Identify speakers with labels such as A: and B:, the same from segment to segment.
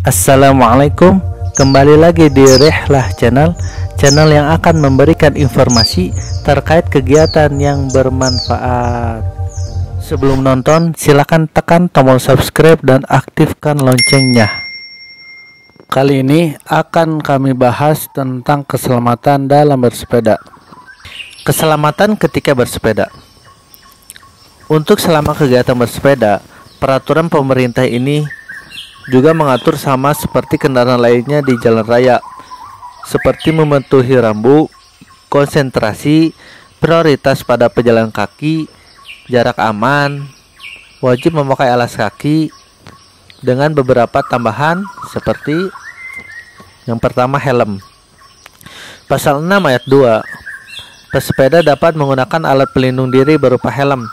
A: Assalamualaikum, kembali lagi di Rehlah Channel yang akan memberikan informasi terkait kegiatan yang bermanfaat. Sebelum nonton, silakan tekan tombol subscribe dan aktifkan loncengnya. Kali ini akan kami bahas tentang keselamatan dalam bersepeda. Keselamatan ketika bersepeda. Untuk selama kegiatan bersepeda, peraturan pemerintah ini juga mengatur sama seperti kendaraan lainnya di jalan raya, seperti mematuhi rambu, konsentrasi, prioritas pada pejalan kaki, jarak aman, wajib memakai alas kaki, dengan beberapa tambahan seperti yang pertama helm. Pasal 6 ayat 2, pesepeda dapat menggunakan alat pelindung diri berupa helm.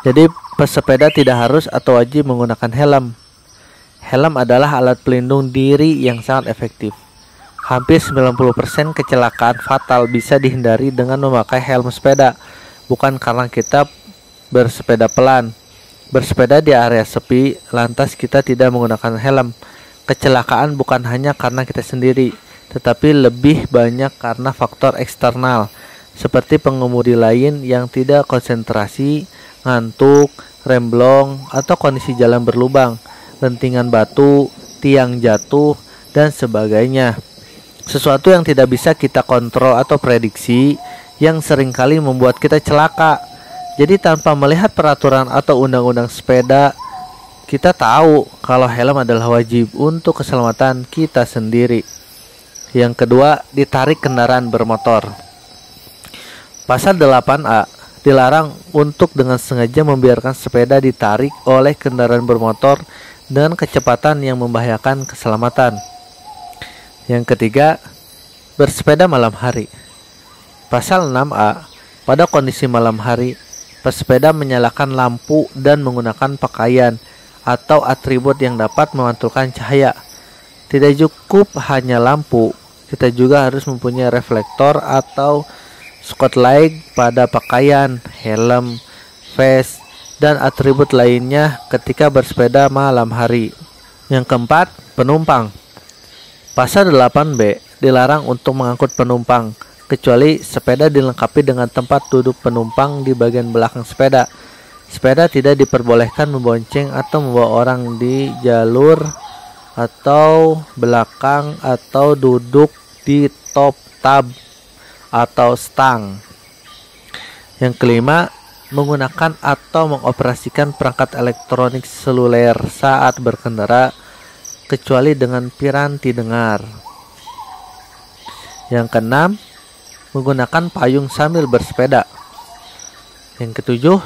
A: Jadi pesepeda tidak harus atau wajib menggunakan helm. Helm adalah alat pelindung diri yang sangat efektif. Hampir 90% kecelakaan fatal bisa dihindari dengan memakai helm sepeda, bukan karena kita bersepeda pelan. Bersepeda di area sepi, lantas kita tidak menggunakan helm. Kecelakaan bukan hanya karena kita sendiri, tetapi lebih banyak karena faktor eksternal, seperti pengemudi lain yang tidak konsentrasi, ngantuk, remblong, atau kondisi jalan berlubang, lentingan batu, tiang jatuh, dan sebagainya. Sesuatu yang tidak bisa kita kontrol atau prediksi, yang seringkali membuat kita celaka. Jadi tanpa melihat peraturan atau undang-undang sepeda, kita tahu kalau helm adalah wajib untuk keselamatan kita sendiri. Yang kedua, ditarik kendaraan bermotor. Pasal 8A, dilarang untuk dengan sengaja membiarkan sepeda ditarik oleh kendaraan bermotor dengan kecepatan yang membahayakan keselamatan. Yang ketiga, bersepeda malam hari. Pasal 6A, pada kondisi malam hari, pesepeda menyalakan lampu dan menggunakan pakaian atau atribut yang dapat memantulkan cahaya. Tidak cukup hanya lampu, kita juga harus mempunyai reflektor atau spotlight pada pakaian, helm, vest, dan atribut lainnya ketika bersepeda malam hari. Yang keempat, penumpang. Pasal 8B, dilarang untuk mengangkut penumpang, kecuali sepeda dilengkapi dengan tempat duduk penumpang di bagian belakang sepeda. Sepeda tidak diperbolehkan membonceng atau membawa orang di jalur atau belakang atau duduk di top tab atau stang. Yang kelima, menggunakan atau mengoperasikan perangkat elektronik seluler saat berkendara, kecuali dengan piranti dengar. Yang keenam, menggunakan payung sambil bersepeda. Yang ketujuh,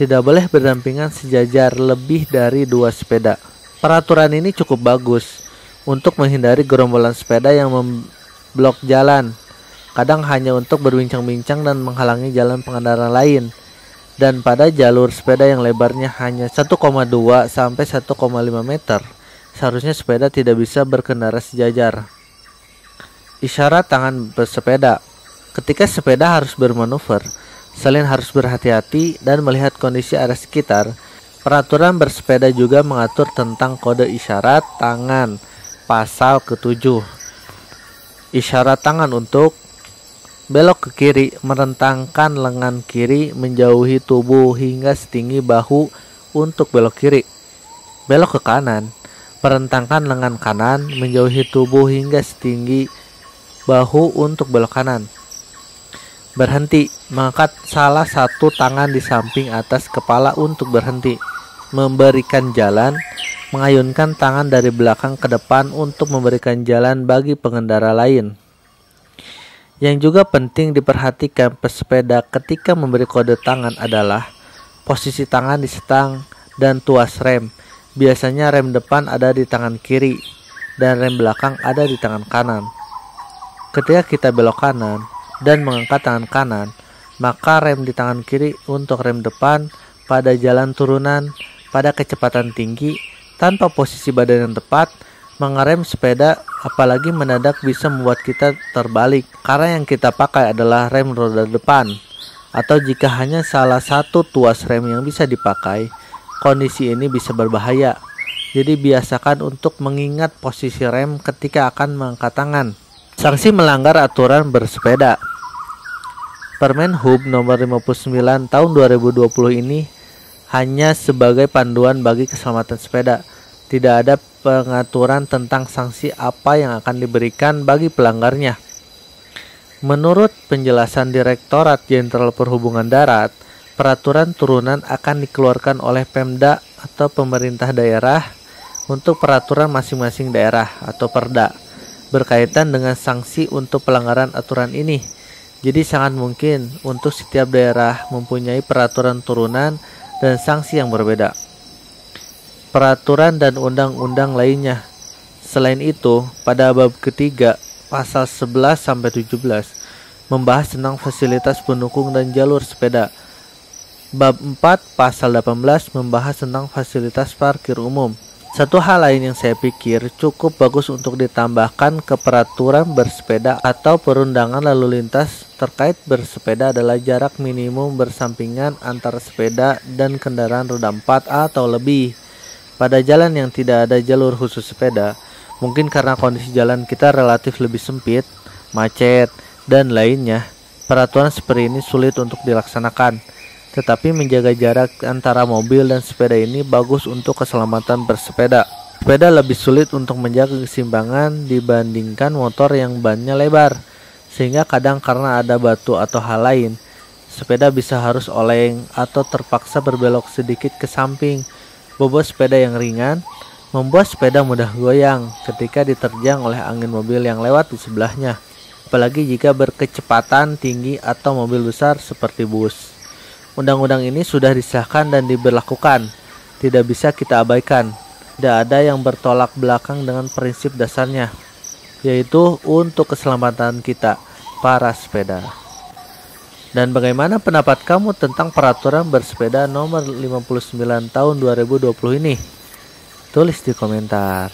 A: tidak boleh berdampingan sejajar lebih dari 2 sepeda. Peraturan ini cukup bagus untuk menghindari gerombolan sepeda yang memblok jalan, kadang hanya untuk berbincang-bincang dan menghalangi jalan pengendara lain. Dan pada jalur sepeda yang lebarnya hanya 1,2 sampai 1,5 meter, seharusnya sepeda tidak bisa berkendara sejajar. Isyarat tangan bersepeda. Ketika sepeda harus bermanuver, selain harus berhati-hati dan melihat kondisi area sekitar, peraturan bersepeda juga mengatur tentang kode isyarat tangan. Pasal ke-7. Isyarat tangan untuk belok ke kiri, merentangkan lengan kiri menjauhi tubuh hingga setinggi bahu untuk belok kiri. Belok ke kanan, merentangkan lengan kanan menjauhi tubuh hingga setinggi bahu untuk belok kanan. Berhenti, mengangkat salah satu tangan di samping atas kepala untuk berhenti. Memberikan jalan, mengayunkan tangan dari belakang ke depan untuk memberikan jalan bagi pengendara lain. Yang juga penting diperhatikan pesepeda ketika memberi kode tangan adalah posisi tangan di stang dan tuas rem. Biasanya rem depan ada di tangan kiri dan rem belakang ada di tangan kanan. Ketika kita belok kanan dan mengangkat tangan kanan, maka rem di tangan kiri untuk rem depan pada jalan turunan pada kecepatan tinggi tanpa posisi badan yang tepat. Mengerem sepeda apalagi mendadak bisa membuat kita terbalik karena yang kita pakai adalah rem roda depan. Atau jika hanya salah satu tuas rem yang bisa dipakai, kondisi ini bisa berbahaya. Jadi biasakan untuk mengingat posisi rem ketika akan mengangkat tangan. Sanksi melanggar aturan bersepeda. Permen Hub nomor 59 tahun 2020 ini hanya sebagai panduan bagi keselamatan sepeda. Tidak ada pengaturan tentang sanksi apa yang akan diberikan bagi pelanggarnya. Menurut penjelasan Direktorat Jenderal Perhubungan Darat, peraturan turunan akan dikeluarkan oleh Pemda atau pemerintah daerah untuk peraturan masing-masing daerah atau Perda berkaitan dengan sanksi untuk pelanggaran aturan ini. Jadi sangat mungkin untuk setiap daerah mempunyai peraturan turunan dan sanksi yang berbeda. Peraturan dan undang-undang lainnya. Selain itu, pada bab ketiga pasal 11 sampai 17 membahas tentang fasilitas pendukung dan jalur sepeda. Bab 4 pasal 18 membahas tentang fasilitas parkir umum. Satu hal lain yang saya pikir cukup bagus untuk ditambahkan ke peraturan bersepeda atau perundangan lalu lintas terkait bersepeda adalah jarak minimum bersampingan antara sepeda dan kendaraan roda 4 atau lebih. Pada jalan yang tidak ada jalur khusus sepeda, mungkin karena kondisi jalan kita relatif lebih sempit, macet, dan lainnya, peraturan seperti ini sulit untuk dilaksanakan. Tetapi menjaga jarak antara mobil dan sepeda ini bagus untuk keselamatan bersepeda. Sepeda lebih sulit untuk menjaga keseimbangan dibandingkan motor yang bannya lebar, sehingga kadang karena ada batu atau hal lain, sepeda bisa harus oleng atau terpaksa berbelok sedikit ke samping. Bobot sepeda yang ringan membuat sepeda mudah goyang ketika diterjang oleh angin mobil yang lewat di sebelahnya, apalagi jika berkecepatan tinggi atau mobil besar seperti bus. Undang-undang ini sudah disahkan dan diberlakukan, tidak bisa kita abaikan. Tidak ada yang bertolak belakang dengan prinsip dasarnya, yaitu untuk keselamatan kita, para sepeda. Dan bagaimana pendapat kamu tentang peraturan bersepeda nomor 59 tahun 2020 ini? Tulis di komentar.